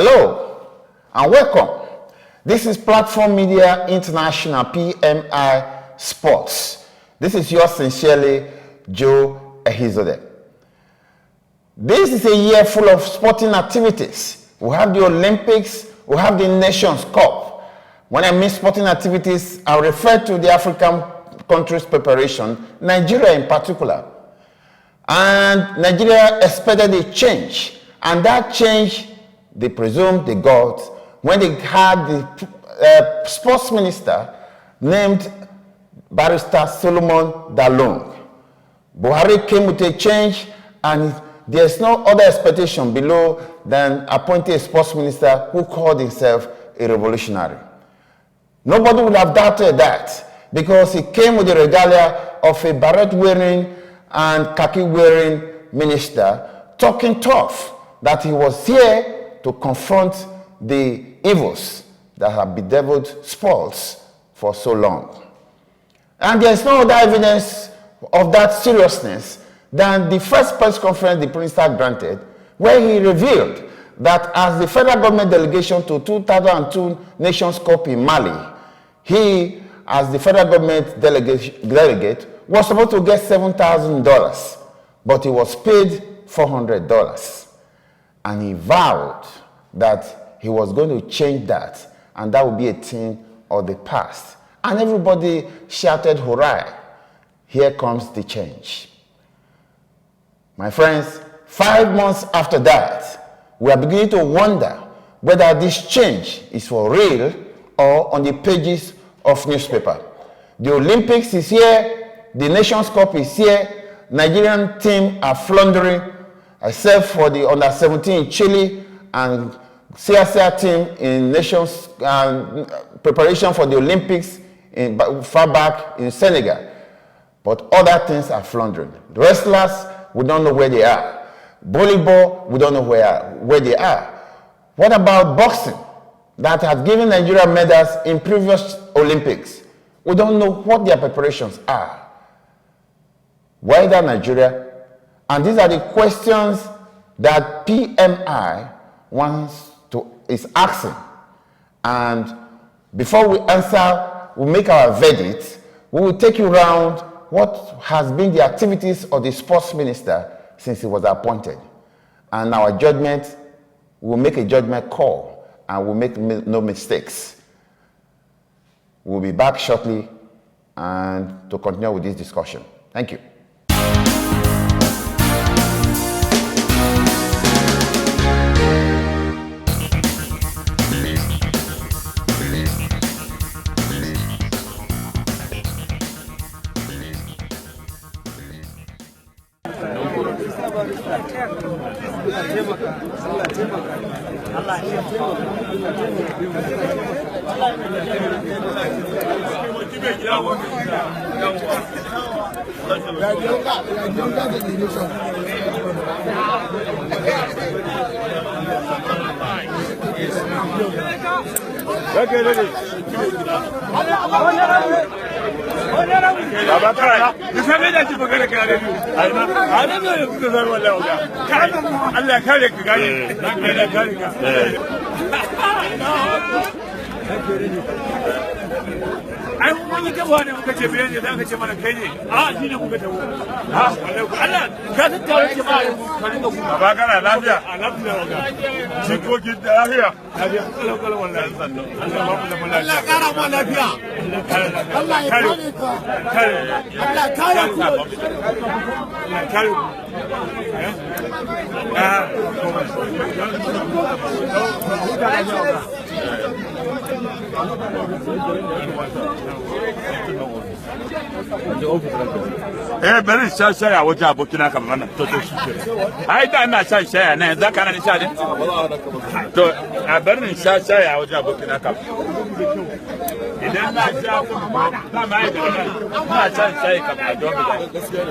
Hello and welcome. This is Platform Media International, PMI Sports. This is yours sincerely, Joe Ehizode. This is a year full of sporting activities. We have the Olympics, we have the Nations Cup. When I mean sporting activities, I refer to the African countries' preparation, Nigeria in particular. And Nigeria expected a change, and that change, they presumed they got when they had the sports minister named Barrister Solomon Dalung. Buhari came with a change, and there's no other expectation below than appointing a sports minister who called himself a revolutionary. Nobody would have doubted that, because he came with the regalia of a beret-wearing and khaki-wearing minister, talking tough that he was here to confront the evils that have bedeviled sports for so long. And there's no other evidence of that seriousness than the first press conference the minister granted, where he revealed that as the federal government delegation to 2002 Nations Cup in Mali, he, as the federal government delegate, was supposed to get $7,000, but he was paid $400. And he vowed that he was going to change that, and that would be a thing of the past. And everybody shouted, hurrah, here comes the change. My friends, 5 months after that, we are beginning to wonder whether this change is for real or on the pages of newspaper. The Olympics is here, the Nations Cup is here, Nigerian team are floundering, except for the under-17 in Chile and CSR team in nations preparation for the Olympics far back in Senegal. But other things are floundering. The wrestlers, we don't know where they are. Volleyball, we don't know where they are. What about boxing that has given Nigeria medals in previous Olympics? We don't know what their preparations are. Whether Nigeria, and these are the questions that PMI is asking. And before we answer, we make our verdict, we will take you around what has been the activities of the sports minister since he was appointed. And our judgment, we'll make a judgment call, and we'll make no mistakes. We'll be back shortly and to continue with this discussion. Thank you. ai mun yi gaba ne muka ce biyan da zaka ce mana kai ne a shi ne muka tawo ha Allah ka tattauna ce ba ka dinga ku ba kana lafiya a lafiya ga jikokin da lafiya lafiya kala wallahi sannan Allah ba mu da lafiya Allah kara mu lafiya Allah ya kare ka Allah kare ku Allah kare ku bari sha shaya wajen abokina kamar nan to shi ke ai da ina shan shaya nan yanzu kana ni sha din to bari sha shaya wajen abokina kamar idan na sha na mai da na shan shayi kamar don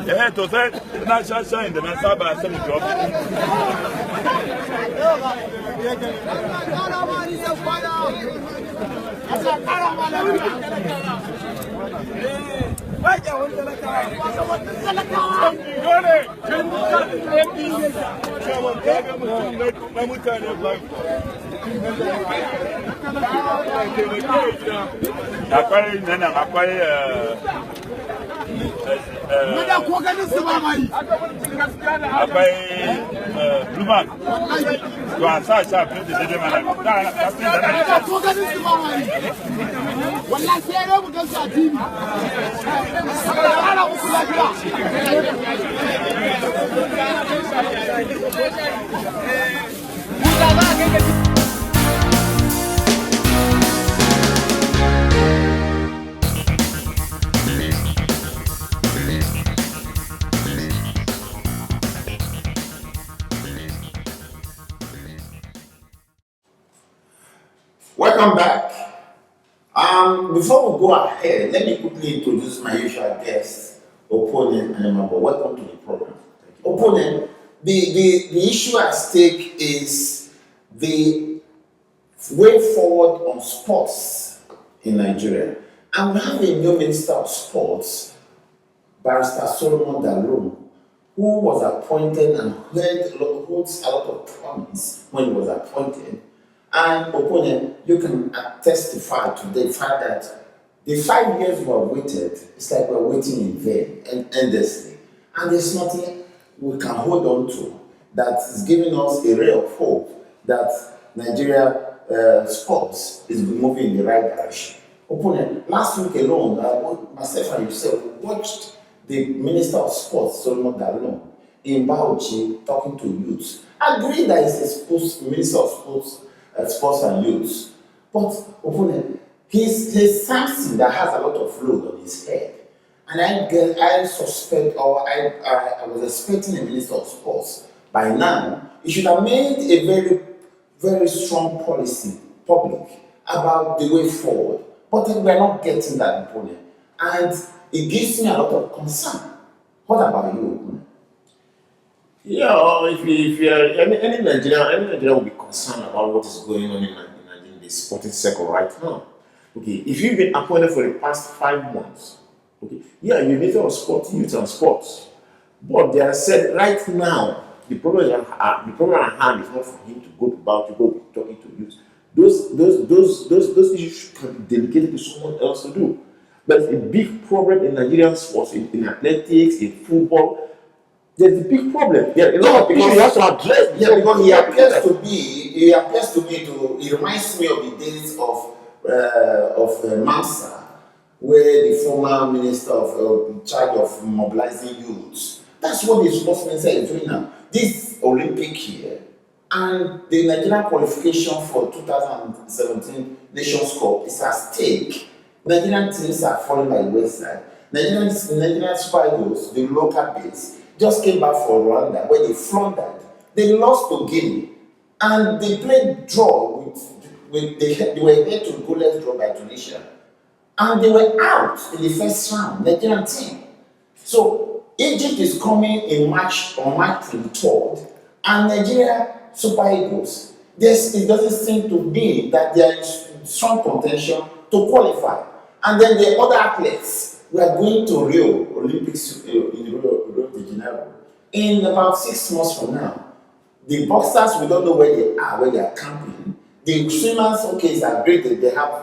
da to sai na sha shayin da na saba sani job akwai nana akwai akwai Bluman to a sa sha fi da dai mana da kafin da na ko ganin su ba mai wallahi sai ne mu gansu a TV ana musu lafiya Welcome back. Before we go ahead, let me quickly introduce my usual guest, opponent and member. Welcome to the program. Opponent, the issue at stake is the way forward on sports in Nigeria. And we have a new Minister of Sports, Barrister Solomon Dalun, who was appointed and holds a lot of promise when he was appointed. And opponent, you can testify to the fact that the 5 years we have waited, it's like we're waiting in vain and endlessly. And there's nothing we can hold on to that is giving us a ray of hope that Nigeria sports is moving in the right direction. Opponent, last week alone, myself and yourself watched the Minister of Sports, Solomon Dalun, in Bauchi talking to youths. Agree that he's a Minister of Sports and Youth. But opponent, he's something that has a lot of load on his head. And I suspect, or I was expecting a Minister of Sports by now. He should have made a very, very strong policy public about the way forward. But we're not getting that, opponent. And it gives me a lot of concern. What about you, opponent? Yeah, if you're any Nigerian will be concerned about what is going on in the sporting circle right now. Okay, if you've been appointed for the past 5 months, okay, yeah, you're Minister of Sports, Youth and Sports, but they have said right now the problem at hand is not for him to go to go talking to youth. Those issues can be delegated to someone else to do. But a big problem in Nigerian sports, in athletics, in football. There's a big problem. There are a lot of issues you have to address. Yeah, because he appears to me he reminds me of the days of Mansa, where the former minister in charge of mobilizing youths. That's what the sports minister is doing now. This Olympic year and the Nigerian qualification for 2017 Nations Cup is at stake. Nigerian teams are falling by the wayside. Nigerian Super Eagles, the local base, just came back from Rwanda where they floundered. They lost to Guinea and they played draw they were here to goalless draw by Tunisia. And they were out in the first round, Nigerian team. So Egypt is coming in March 23rd, and Nigeria Super Eagles, it doesn't seem to be that they are in strong contention to qualify. And then the other athletes, we are going to Rio Olympics in Rio de Janeiro in about 6 months from now. The boxers, we don't know where they are camping. The swimmers, okay, it's agreed that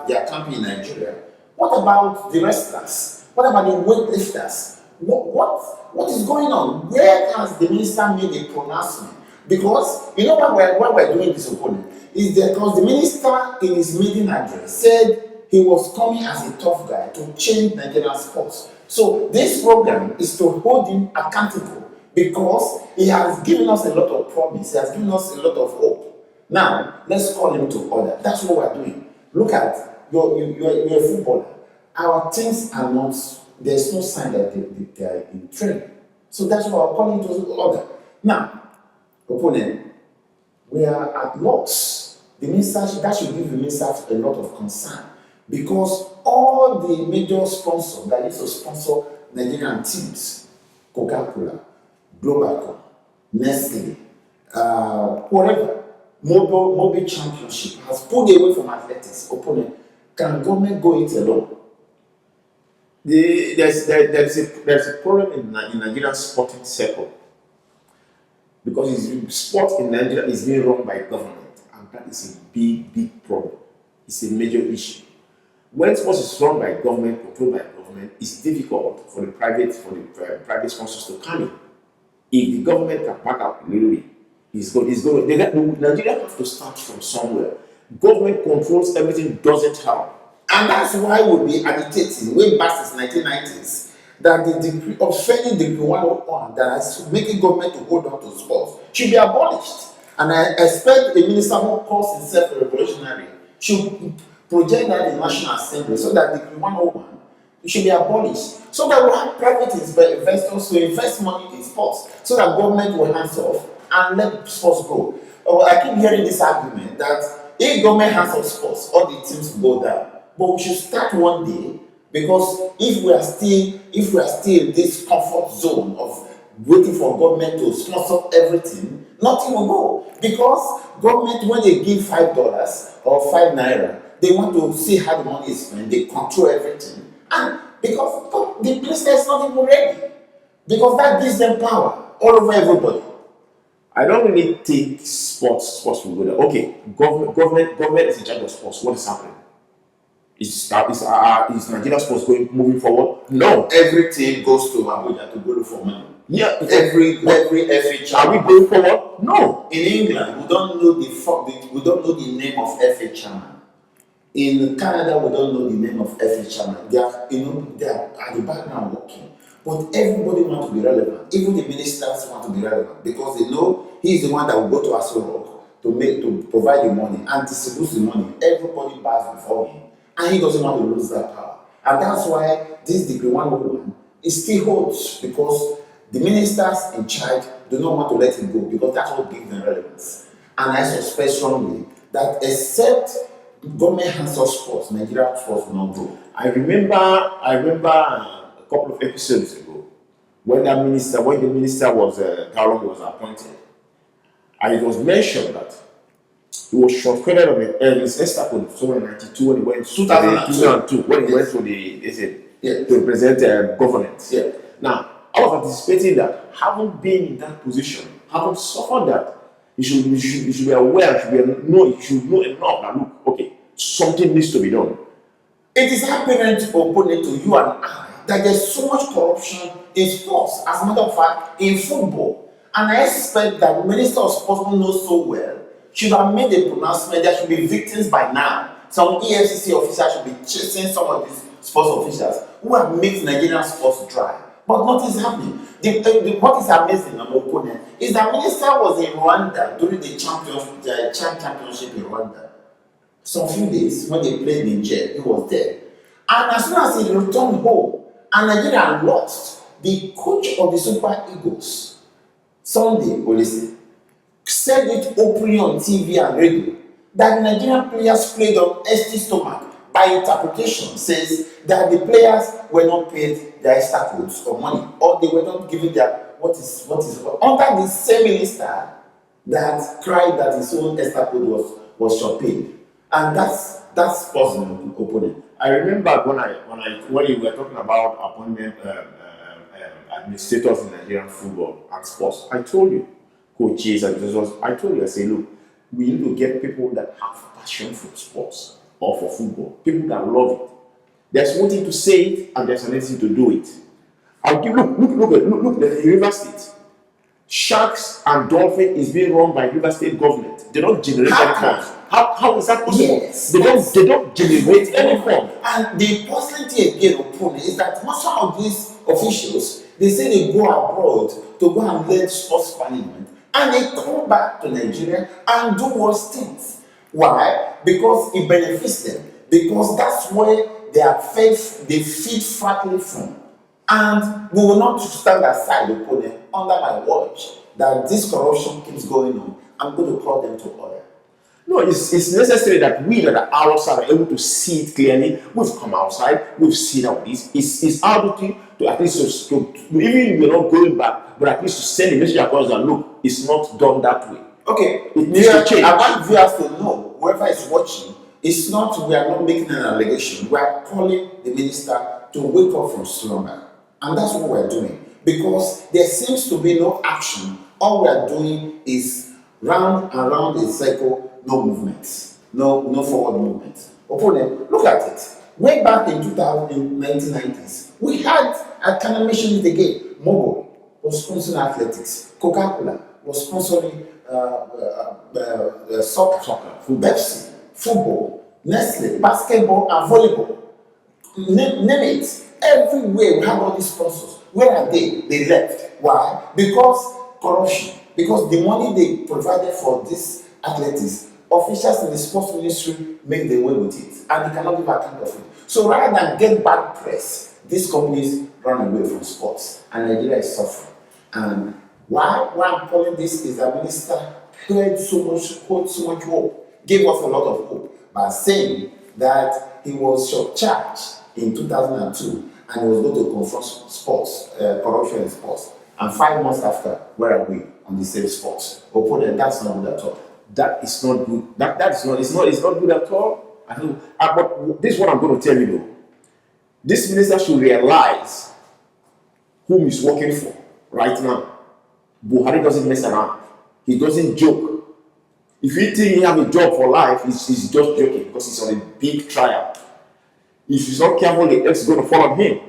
they are camping in Nigeria. What about the wrestlers? What about the weightlifters? What is going on? Where has the minister made a pronouncement? Because you know why we're doing this, opponent is because the minister in his maiden address said he was coming as a tough guy to change Nigerian sports. So this program is to hold him accountable because he has given us a lot of promise. He has given us a lot of hope. Now, let's call him to order. That's what we're doing. Look at, you're a footballer. Our teams are not, there's no sign that they are in training. So that's why we're calling to order. Now, opponent, we are at loss. The minister, that should give the minister a lot of concern. Because all the major sponsors that used to sponsor Nigerian teams, Coca-Cola, Globacom, Nestle, whatever, Mobile Championship has pulled away from athletics. Opponent, can government go it alone? There's a problem in Nigerian sporting circle because sport in Nigeria is being run by government, and and that is a big problem. It's a major issue. When sports is run by government, controlled by government, it's difficult for the private sponsors to come in. If the government can back up a little bit, Nigeria has to start from somewhere. Government controls everything, doesn't help. And that's why we'll be agitating way back since 1990s that the degree of spending degree 101 that is making government to hold on to sports should be abolished. And I expect a minister who calls himself a revolutionary should project that in the National Assembly so that degree 101 should be abolished. So that we'll have private investors to invest money in sports so that government will hands off and let sports go. I keep hearing this argument that if government hands off sports, all the teams will go down. But we should start one day, because if we are still in this comfort zone of waiting for government to sponsor everything, nothing will go. Because government, when they give $5 or ₦5, they want to see how the money is spent. They control everything, and because the minister is not even ready, because that gives them power all over everybody. I don't really think sports will go there. Okay, government is in charge of sports. What is happening? Is Nigeria sports moving forward? No. Everything goes to Abuja to go for money. Yeah. Every Are we going forward? No. In England, we don't know the name of FA chairman. In Canada, we don't know the name of FA chairman. They are at the background working. But everybody wants to be relevant. Even the ministers want to be relevant because they know he's the one that will go to Aso Rock to provide the money and distribute the money. Everybody buys before him, and he doesn't want to lose that power. And that's why this degree 101 is still holds, because the ministers in charge do not want to let him go, because that's what gives them relevance. And I suspect strongly that except government hands off sports, Nigeria sports will not grow. I remember a couple of episodes ago when the minister was Garland was appointed, and it was mentioned that he was shortcutted on his Estapon in 1992 when he went 2002 when he went to to represent governance. Yeah. Now, I was anticipating that, having been in that position, having suffered that, you should be aware, you should know enough that, look, okay, something needs to be done. It is apparent opponent to you and I that there's so much corruption in sports, as a matter of fact, in football. And I expect that the Minister of Sports, who knows so well, should have made a pronouncement. There should be victims by now. Some EFCC officials should be chasing some of these sports officials who have made Nigerian sports dry. But what is happening? What is amazing, my opponent, is that Minister was in Rwanda during the championship in Rwanda. Some few days when they played in jail, he was there. And as soon as he returned home, and Nigeria lost, the coach of the Super Eagles, Sunday Olise, said it openly on TV and radio that the Nigerian players played on empty stomach. By interpretation, says that the players were not paid their extra quotes or money, or they were not given their what is under the same minister that cried that his own extra quote was short paid. And that's possible, opponent. I remember when you were talking about appointment administrators in Nigerian football and sports, I told you, coaches and I say, look, we need to get people that have passion for sports or for football, people that love it. There's one thing to say it and there's another thing to do it. I'll give look at River State. Sharks and Dolphin is being run by River State government. They don't generate any funds. How is that possible? Yes, they don't generate any funds. And the possibility again, opponent, is that most of these officials, they say they go abroad to go and learn sports management, and they come back to Nigeria and do worse things. Why? Because it benefits them. Because that's where they feed fatly from. And we will not stand aside, opponent, under my watch, that this corruption keeps going on. I'm going to call them to order. No, it's necessary that we that are outside are able to see it clearly. We've come outside, we've seen all this. It's our duty to at least, even if we're not going back, but at least to send a message across that, look, it's not done that way. Okay, it needs to change. I want viewers to know, whoever is watching, we are not making an allegation. We are calling the minister to wake up from slumber. And that's what we're doing. Because there seems to be no action. All we are doing is round and round the cycle, no movement, no forward movement. Opponent, look at it. Way back in 1990s, we had, I can mention it again, Mobo was sponsoring athletics, Coca-Cola was sponsoring soccer, Pepsi, football, Nestle, basketball and volleyball. Name it. Everywhere we have all these sponsors. Where are they? They left. Why? Because corruption. Because the money they provided for these athletes, officials in the sports ministry make the way with it, and they cannot give account of it. So rather than get bad press, these companies run away from sports, and Nigeria is suffering. And why I'm calling this is that minister put so much hope, gave us a lot of hope by saying that he was charged in 2002 and he was going to confront sports, corruption in sports. And 5 months after, where are we on the same sports? Opponent, that's not good at all. That is not good. It's not good at all. I know. But this is what I'm going to tell you though. This minister should realize whom he's working for right now. Buhari doesn't mess around. He doesn't joke. If you think he have a job for life, he's just joking because he's on a big trial. If he's not careful, the X is going to follow him.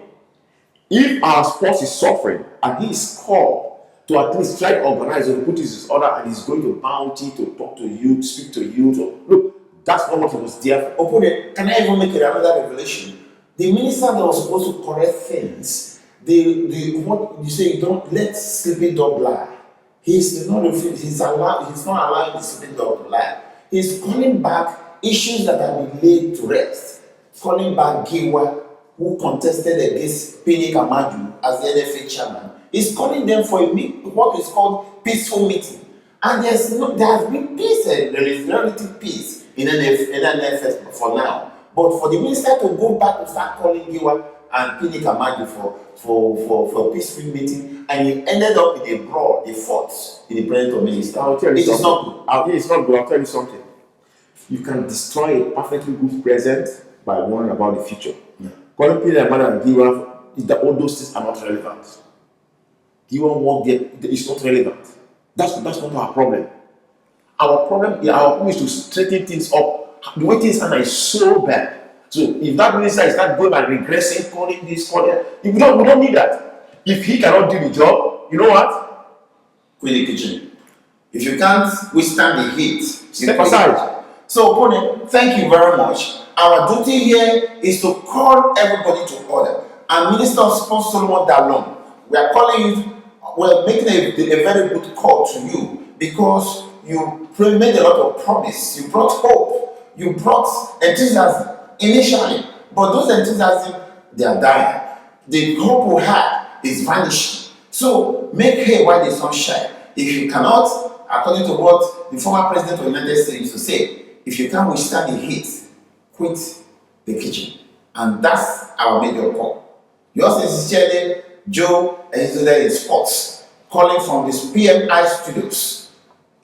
If our sports is suffering and he is called to at least try to organize or put his order and he's going to bounty to talk to you, speak to you, look, that's not what he was there for. Opponent, can I even make it another revelation? The minister that was supposed to correct things, what you say, you don't let sleeping dog lie. He's not allowing the sleeping dog to lie. He's calling back issues that have been laid to rest. Calling back Giwa, who contested against Pini Kamaju as the NFA chairman. He's calling them for what is called peaceful meeting. And there has been peace, there is relative peace in NFS for now. But for the minister to go back and start calling Giwa and Pini Kamaju for a peaceful meeting, and he ended up in a brawl, a fight in the presence of minister. I'll tell you something. It's not good. I'll tell you something. You can destroy a perfectly good present by worrying about the future. Calling Pini Kamaju and Giwa, all those things are not relevant. Giwa work there is not relevant. That's not our problem. Our problem is to straighten things up. The way things are is so bad. So if that minister is not going and regressing, calling this, calling that, we don't need that. If he cannot do the job, you know what? Quit the kitchen. If you can't withstand the heat, step aside. So, opponent, thank you very much. Our duty here is to call everybody to order. And Minister of Sports Solomon Dalong, we're making a very good call to you because you made a lot of promise. You brought hope. You brought enthusiasm initially, but those enthusiasm, they are dying. The hope we had is vanishing. So make hay while the sun shines. If you cannot, according to what the former president of the United States used to say, if you can't withstand the heat, quit the kitchen. And that's our major call. Yours sincerely, Joe Ehizode in Sports, calling from this PMI studios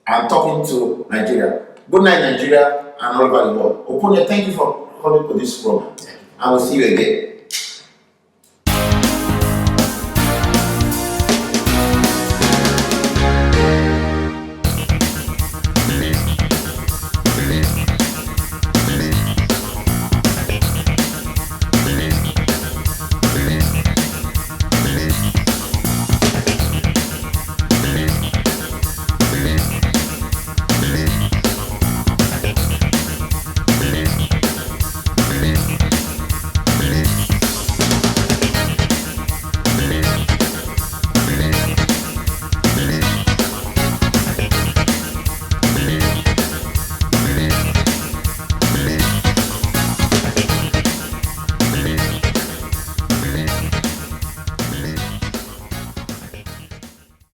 and talking to Nigeria. Good night, Nigeria, and all over the world. Opponent, thank you for coming to this program. I will see you again.